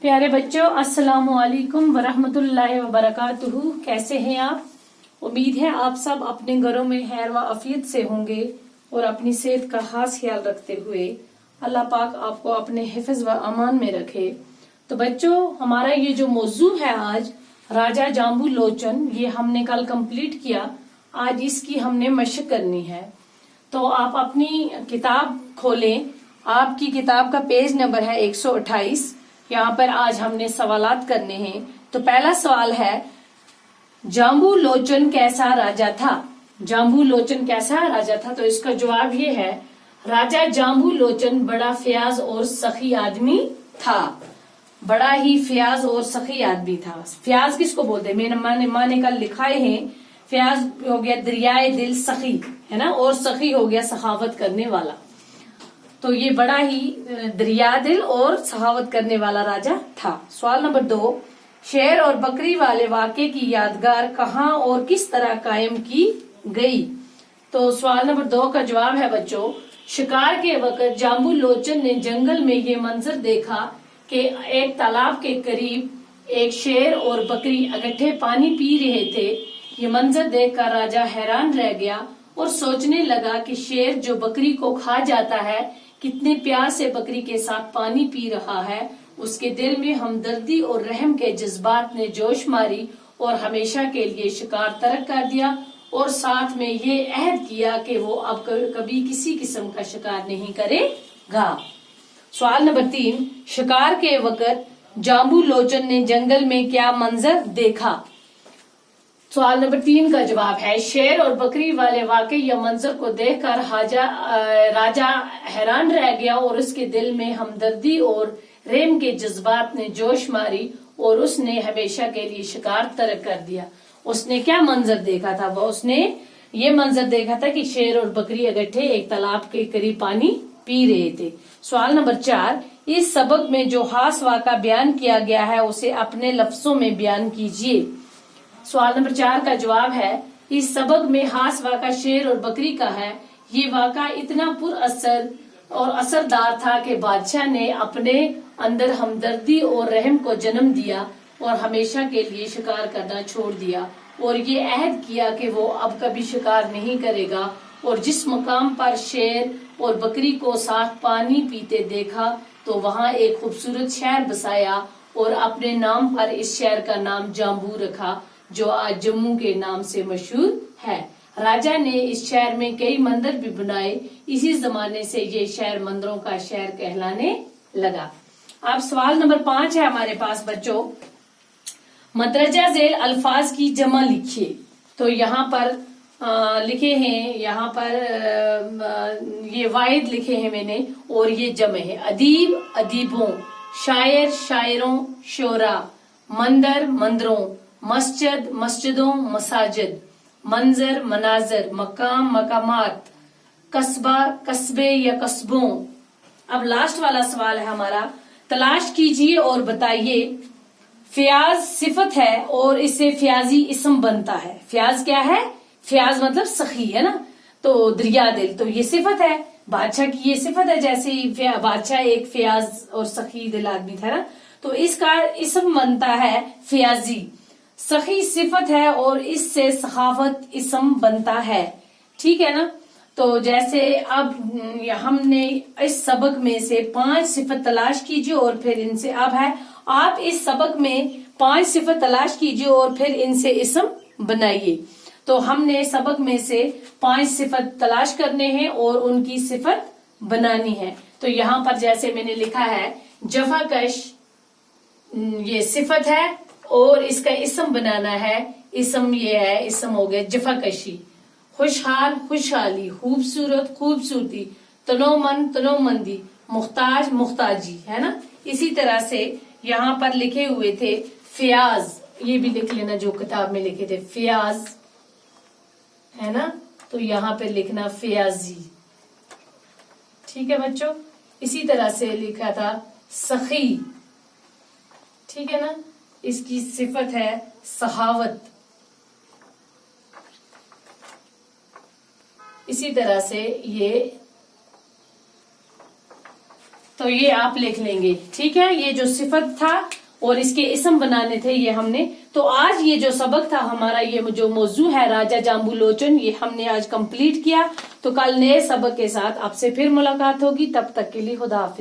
प्यारे बच्चों, अस्सलामु अलैकुम वरहमतुल्लाहि वबरकातुहू। कैसे हैं आप? उम्मीद है आप सब अपने घरों में खैर व आफियत से होंगे और अपनी सेहत का खास ख्याल रखते हुए अल्लाह पाक आपको अपने हिफ्ज व अमान में रखे। तो बच्चों, हमारा ये जो मौजू है आज, राजा जाम्बू लोचन, ये हमने कल कंप्लीट किया। आज इसकी हमने मशक करनी है। तो आप अपनी किताब खोलें। आपकी किताब का पेज नंबर है 128। यहाँ पर आज हमने सवालात करने हैं। तो पहला सवाल है, जाम्बू लोचन कैसा राजा था? जाम्बू लोचन कैसा राजा था? तो इसका जवाब ये है, राजा जाम्बू लोचन बड़ा फयाज और सखी आदमी था। बड़ा ही फयाज और सखी आदमी था। फयाज किसको बोलते हैं? मेरे माँ ने कल लिखाए हैं। फयाज हो गया दरियाए दिल, सखी है ना, और सखी हो गया सखावत करने वाला। तो ये बड़ा ही दरिया दिल और सखावत करने वाला राजा था। सवाल नंबर 2, शेर और बकरी वाले वाक़े की यादगार कहाँ और किस तरह कायम की गई? तो सवाल नंबर 2 का जवाब है बच्चों, शिकार के वक्त जाम्बू लोचन ने जंगल में ये मंजर देखा कि एक तालाब के करीब एक शेर और बकरी इकट्ठे पानी पी रहे थे। ये मंजर देखकर राजा हैरान रह गया और सोचने लगा कि शेर जो बकरी को खा जाता है, कितने प्यार से बकरी के साथ पानी पी रहा है। उसके दिल में हमदर्दी और रहम के जज्बात ने जोश मारी और हमेशा के लिए शिकार तर्क कर दिया और साथ में ये अहद किया कि वो अब कभी किसी किस्म का शिकार नहीं करेगा। सवाल नंबर 3, शिकार के वक्त जाम्बू लोचन ने जंगल में क्या मंजर देखा? सवाल नंबर 3 का जवाब है, शेर और बकरी वाले वाक़े या मंजर को देखकर राजा हैरान रह गया और उसके दिल में हमदर्दी और रहम के जज्बात ने जोश मारी और उसने हमेशा के लिए शिकार तर्क कर दिया। उसने क्या मंजर देखा था? वो उसने ये मंजर देखा था कि शेर और बकरी इकट्ठे एक तालाब के करीब पानी पी रहे थे। सवाल नंबर 4, इस सबक में जो खास वाक़ा बयान किया गया है उसे अपने लफ्जों में बयान कीजिए। सवाल नंबर 4 का जवाब है, इस सबक में खास वाक़ा शेर और बकरी का है। ये वाक़ा इतना पुरअसर और असरदार था कि बादशाह ने अपने अंदर हमदर्दी और रहम को जन्म दिया और हमेशा के लिए शिकार करना छोड़ दिया और ये अहद किया कि वो अब कभी शिकार नहीं करेगा। और जिस मकाम पर शेर और बकरी को साथ पानी पीते देखा तो वहाँ एक खूबसूरत शहर बसाया और अपने नाम पर इस शहर का नाम जाम्बू रखा, जो आज जम्मू के नाम से मशहूर है। राजा ने इस शहर में कई मंदिर भी बनाए। इसी जमाने से ये शहर मंदिरों का शहर कहलाने लगा। अब सवाल नंबर 5 है हमारे पास बच्चों, मदरजा झेल अल्फाज की जमा लिखिए। तो यहाँ पर लिखे हैं, यहाँ पर ये वाहिद लिखे हैं मैंने और ये जमे है। अदीब अदीबों, शायर शायरों, शोरा, मंदिर मंदिरों, मस्जिद मस्जिदों, मसाजिद, मंजर मनाजर, मकाम मकामात, कस्बा कस्बे या कस्बों। अब लास्ट वाला सवाल है हमारा, तलाश कीजिए और बताइए। फयाज सिफत है और इससे फयाजी इसम बनता है। फयाज क्या है? फयाज मतलब सखी है ना, तो दरिया दिल, तो ये सिफत है। बादशाह की ये सिफत है, जैसे बादशाह एक फयाज और सखी दिल आदमी था ना, तो इसका इसम बनता है फयाजी। सखी सिफत है और इससे सखावत इसम बनता है। ठीक है ना? तो जैसे अब हमने इस सबक में से 5 सिफत तलाश कीजिए और फिर इनसे, अब है आप इस सबक में 5 सिफत तलाश कीजिए और फिर इनसे इसम बनाइए। तो हमने सबक में से 5 सिफत तलाश करने हैं और उनकी सिफत बनानी है। तो यहाँ पर जैसे मैंने लिखा है, जफाकश ये सिफत है और इसका इसम बनाना है। इसम ये है, इसम हो गया जफाकशी। खुशहाल खुशहाली, खूबसूरत खूबसूरती, तनोमंद तनोमंदी, मुख्ताज मुख्ताजी, है ना। इसी तरह से यहाँ पर लिखे हुए थे फयाज, ये भी लिख लेना जो किताब में लिखे थे, फयाज है ना, तो यहाँ पे लिखना फयाजी। ठीक है बच्चों। इसी तरह से लिखा था सखी, ठीक है ना, इसकी सिफत है सहावत। इसी तरह से ये تو یہ آپ لکھ لیں گے، ٹھیک ہے۔ یہ جو صفت تھا اور اس کے اسم بنانے تھے یہ ہم نے، تو آج یہ جو سبق تھا ہمارا، یہ جو موضوع ہے راجا جامبو لوچن، یہ ہم نے آج کمپلیٹ کیا۔ تو کل نئے سبق کے ساتھ آپ سے پھر ملاقات ہوگی، تب تک کے لیے خدا حافظ۔